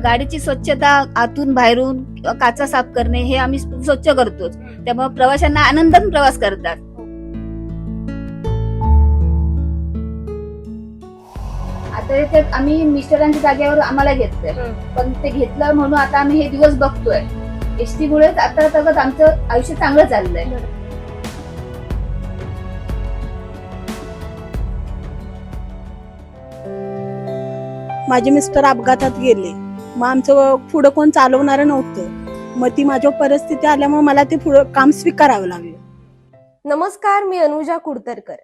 गाडीची स्वच्छता आतून बाहेरून काचा साफ करणे हे आम्ही स्वच्छ करतोच. त्यामुळे प्रवाशांना आनंदाने प्रवास करतात. आता इथे आम्ही मिस्टरांच्या जागेवर आम्हाला घेतलंय, पण ते घेतलं म्हणून आता आम्ही हे दिवस बघतोय. एसटी मुळेच आता तगत आमचं आयुष्य चांगलं चाललंय. माझे मिस्टर अपघातात गेले, मग आमचं पुढं कोण चालवणार नव्हतं. मग ती माझ्या परिस्थिती आल्यामुळे मला ते पुढं काम स्वीकारावं लागलं. नमस्कार, मी अनुजा कुडतरकर.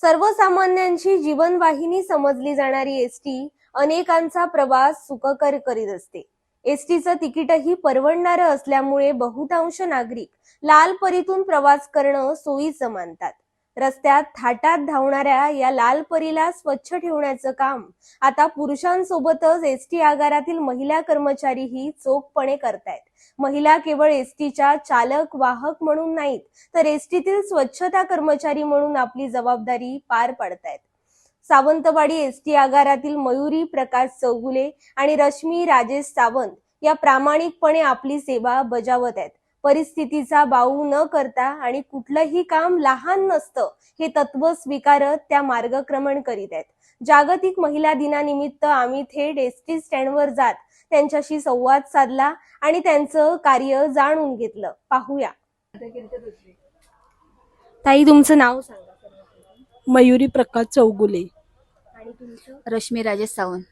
सर्वसामान्यांची जीवनवाहिनी समजली जाणारी एसटी अनेकांचा प्रवास सुखकर करीत असते. एसटीचं तिकीटही परवडणारं असल्यामुळे बहुतांश नागरिक लाल परीतून प्रवास करणं सोयीचं मानतात. रस्त्यात थाटात धावणाऱ्या या लाल परीला स्वच्छ ठेवण्याचं काम आता पुरुषांसोबतच एसटी आगारातील महिला कर्मचारीही चोखपणे करतायत. महिला केवळ एसटीच्या चालक वाहक म्हणून नाहीत, तर एसटीतील स्वच्छता कर्मचारी म्हणून आपली जबाबदारी पार पाडतायत. सावंतवाडी एसटी आगारातील मयुरी प्रकाश चौगुले आणि रश्मी राजेश सावंत या प्रामाणिकपणे आपली सेवा बजावत आहेत. परिस्थितीचा बाऊ न करता आणि कुठलंही काम लहान नसतं हे तत्व स्वीकारत त्या मार्गक्रमण करीत आहेत. जागतिक महिला दिनानिमित्त आम्ही थेट एसटी स्टँडवर जात त्यांच्याशी संवाद साधला आणि त्यांचं कार्य जाणून घेतलं. पाहूया. ताई, तुमचं नाव सांगा. मयुरी प्रकाश चौगुले. आणि तुमचं? रश्मी राजेश सावंत.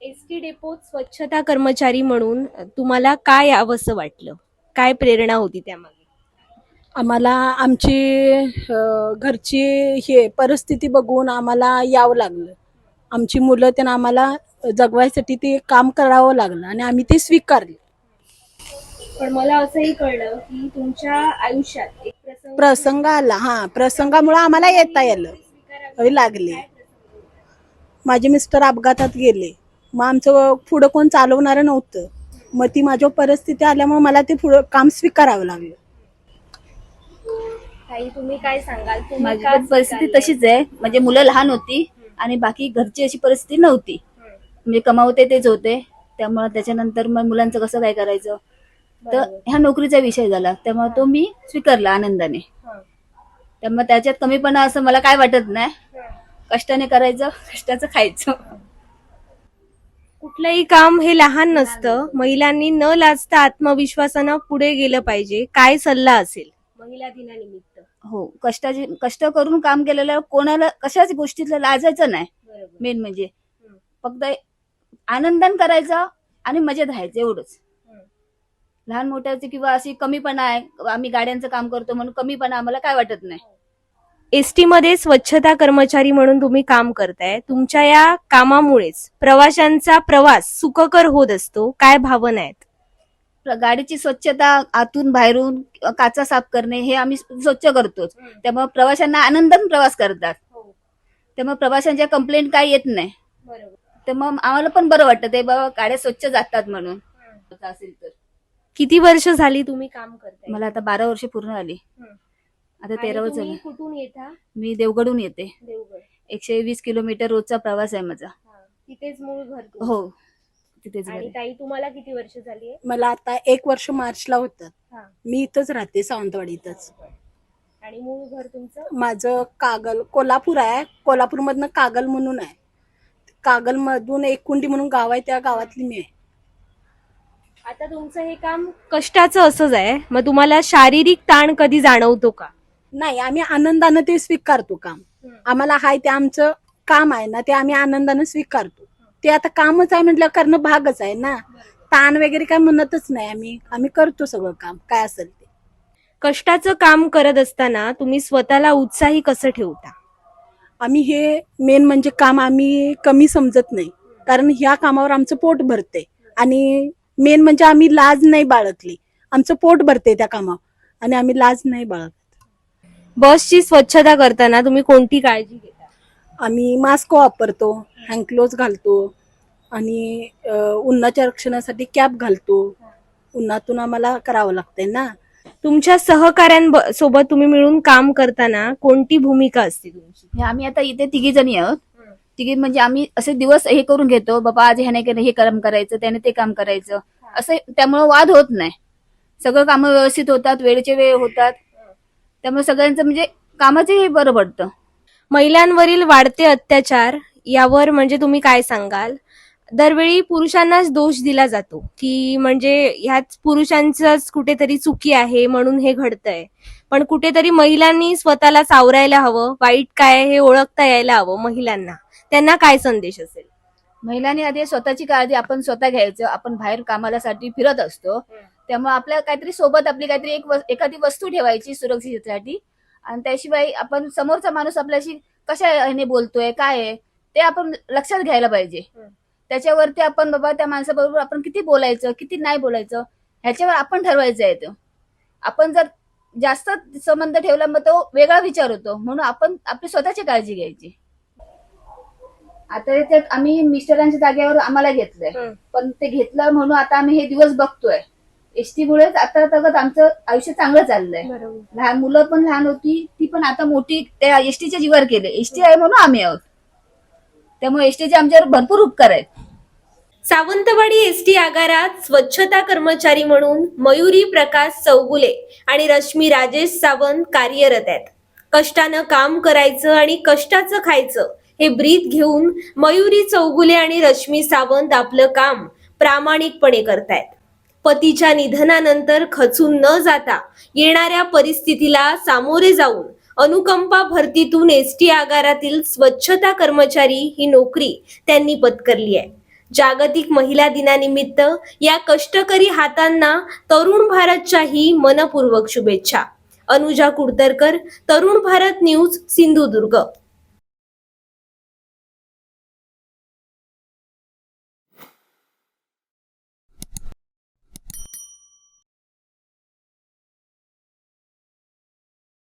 एसटी डेपोत स्वच्छता कर्मचारी म्हणून तुम्हाला काय यावंसं वाटलं? काय प्रेरणा होती त्यामागे? आम्हाला आमची घरची हे परिस्थिती बघून आम्हाला यावं लागलं. आमची मुलं त्यांना आम्हाला जगवायसाठी ते काम करावं लागलं आणि आम्ही ते स्वीकारले. पण मला असंही कळलं की तुमच्या आयुष्यात एक प्रसंग आला. प्रसंगामुळे आम्हाला येता लागले. माझे मिस्टर अपघातात गेले, मग आमचं पुढं कोण चालवणार नव्हतं. मग ती माझ्या परिस्थिती आल्यामुळे मला ते पुढं काम स्वीकारावं लागलं. ताई, तुम्ही काय सांगाल? माझी पण परिस्थिती तशीच आहे. म्हणजे मुलं लहान होती आणि बाकी घरची अशी परिस्थिती नव्हती. म्हणजे कमावते तेच होते. त्यामुळे त्याच्यानंतर मग मुलांचं कसं काय करायचं, तर ह्या नोकरीचा विषय झाला. त्यामुळे तो मी स्वीकारला आनंदाने. त्यामुळे त्याच्यात कमीपणा असं मला काय वाटत नाही. कष्टाने करायचं, कष्टाचं खायचं. कुठलंही काम हे लहान नसतं. महिलांनी न लाजता आत्मविश्वासानं पुढे गेलं पाहिजे. काय सल्ला असेल महिला दिनानिमित्त? हो, कष्ट करून काम केलेलं कोणाला कशाच गोष्टीतलं लाजायचं नाही. मेन म्हणजे फक्त आनंदाने करायचं आणि मजेत राहायचं, एवढंच. लहान मोठ्याचे किंवा अशी कमीपणा आहे, आम्ही गाड्यांचं काम करतो म्हणून कमीपणा आम्हाला काय वाटत नाही. एसटी मध्ये स्वच्छता कर्मचारी म्हणून तुम्ही काम करताय. तुमच्या या कामामुळेच प्रवाशांचा प्रवास सुखकर होत असतो. काय भावना आहेत? गाडीची स्वच्छता आतून बाहेरून काचा साफ करणे हे आम्ही स्वच्छ करतोच. त्यामुळे प्रवाशांना आनंदाने प्रवास करतात. त्यामुळे प्रवाशांच्या कंप्लेंट काय येत नाही. तर मग आम्हाला पण बरं वाटतं ते बाबा गाड्या स्वच्छ जातात म्हणून. असेल तर किती वर्ष झाली तुम्ही काम करताय? मला आता 12 वर्ष पूर्ण झाली. आता 13 वर्ष झाली. कुठून येता? मी देवगडून येते. देवगड. 120 किलोमीटर रोजचा प्रवास आहे माझा. तिथेच मूळ घर तुमचं? हो, तिथेच. आणि ताई, तुम्हाला किती वर्ष झाली? मला आता 1 वर्ष मार्चला होतं. मी इथंच राहते, सावंतवाडी इथंच. आणि मूळ घर तुमचं? माझं कागल, कोल्हापूर आहे. कोल्हापूरमधनं कागल म्हणून आहे. कागल मधून एककुंडी म्हणून गाव आहे, त्या गावातली मी आहे. आता तुमचं हे काम कष्टाचं असंच आहे. मग तुम्हाला शारीरिक ताण कधी जाणवतो का? नाही, आम्ही आनंदानं ते स्वीकारतो काम. आम्हाला हाय ते आमचं काम आहे ना, ते आम्ही आनंदानं स्वीकारतो. ते आता कामच आहे म्हटलं करणं भागच आहे ना. ताण वगैरे काय म्हणतच नाही. आम्ही करतो सगळं काम काय असेल ते. कष्टाचं काम करत असताना तुम्ही स्वतःला उत्साही कसं ठेवता? आम्ही हे मेन म्हणजे काम आम्ही कमी समजत नाही, कारण ह्या कामावर आमचं पोट भरते. आणि मेन म्हणजे आम्ही लाज नाही बाळगली. आमचं पोट भरते त्या कामावर आणि आम्ही लाज नाही बाळगत. बसची स्वच्छता करताना तुम्ही कोणती काळजी घेता? आम्ही मास्क वापरतो, हँडग्लोव्ज घालतो आणि उन्हाच्या रक्षणासाठी कॅप घालतो. उन्हातून आम्हाला करावं लागतंय ना. तुमच्या सहकाऱ्यांसोबत तुम्ही मिळून काम करताना कोणती भूमिका असते तुमची? आम्ही आता इथे 3 जणी आहोत. तिघी म्हणजे आम्ही असे दिवस हे करून घेतो, बाबा आज ह्याने केलं, हे काम करायचं, त्याने ते काम करायचं, असं त्यामुळे वाद होत नाही. सगळं कामं व्यवस्थित होतात, वेळेचे वेळ होतात. त्यामुळे सगळ्यांचं म्हणजे कामाचंही बरं पडतं. महिलांवरील वाढते अत्याचार यावर म्हणजे तुम्ही काय सांगाल? दरवेळी पुरुषांनाच दोष दिला जातो की म्हणजे ह्याच पुरुषांचंच कुठेतरी चुकी आहे म्हणून हे घडतंय, पण कुठेतरी महिलांनी स्वतःला सावरायला हवं, वाईट काय आहे हे ओळखता यायला हवं महिलांना. त्यांना काय संदेश असेल? महिलांनी आधी स्वतःची काळजी आपण स्वतः घ्यायचं. आपण बाहेर कामासाठी फिरत असतो, त्यामुळे आपल्या काहीतरी सोबत आपली काहीतरी एखादी वस्तू ठेवायची सुरक्षिततेसाठी. आणि त्याशिवाय आपण समोरचा माणूस आपल्याशी कशा ह्याने बोलतोय, काय आहे ते आपण लक्षात घ्यायला पाहिजे. त्याच्यावरती आपण बाबा त्या माणसाबरोबर आपण किती बोलायचं, किती नाही बोलायचं, ह्याच्यावर आपण ठरवायचं आहे. तो आपण जर जास्त संबंध ठेवला मग तो वेगळा विचार होतो, म्हणून आपण आपली स्वतःची काळजी घ्यायची. आता त्याच्यात आम्ही मिस्टरांच्या जागेवर आम्हाला घेतलंय, पण ते घेतलं म्हणून आता आम्ही हे दिवस बघतोय. एसटी मुळेच आता तगत आमचं आयुष्य चांगलं चाललंय. लहान मुलं पण लहान होती, ती पण आता मोठी त्या एसटीच्या जीवावर केले. एसटी आहे म्हणून आम्ही आहोत, त्यामुळे एसटीचे आमच्यावर भरपूर उपकार आहेत. सावंतवाडी एसटी आगारात स्वच्छता कर्मचारी म्हणून मयुरी प्रकाश चौगुले आणि रश्मी राजेश सावंत कार्यरत आहेत. कष्टानं काम करायचं आणि कष्टाचं खायचं हे ब्रीद घेऊन मयुरी चौगुले आणि रश्मी सावंत आपलं काम प्रामाणिकपणे करतायत. पतीच्या निधनानंतर खचून न जाता येणाऱ्या परिस्थितीला सामोरे जाऊन अनुकंपा भरतीतून एसटी आगारातील स्वच्छता कर्मचारी ही नोकरी त्यांनी पत्करली आहे. जागतिक महिला दिनानिमित्त या कष्टकरी हातांना तरुण भारतच्याही मनपूर्वक शुभेच्छा. अनुजा कुडतरकर, तरुण भारत न्यूज, सिंधुदुर्ग.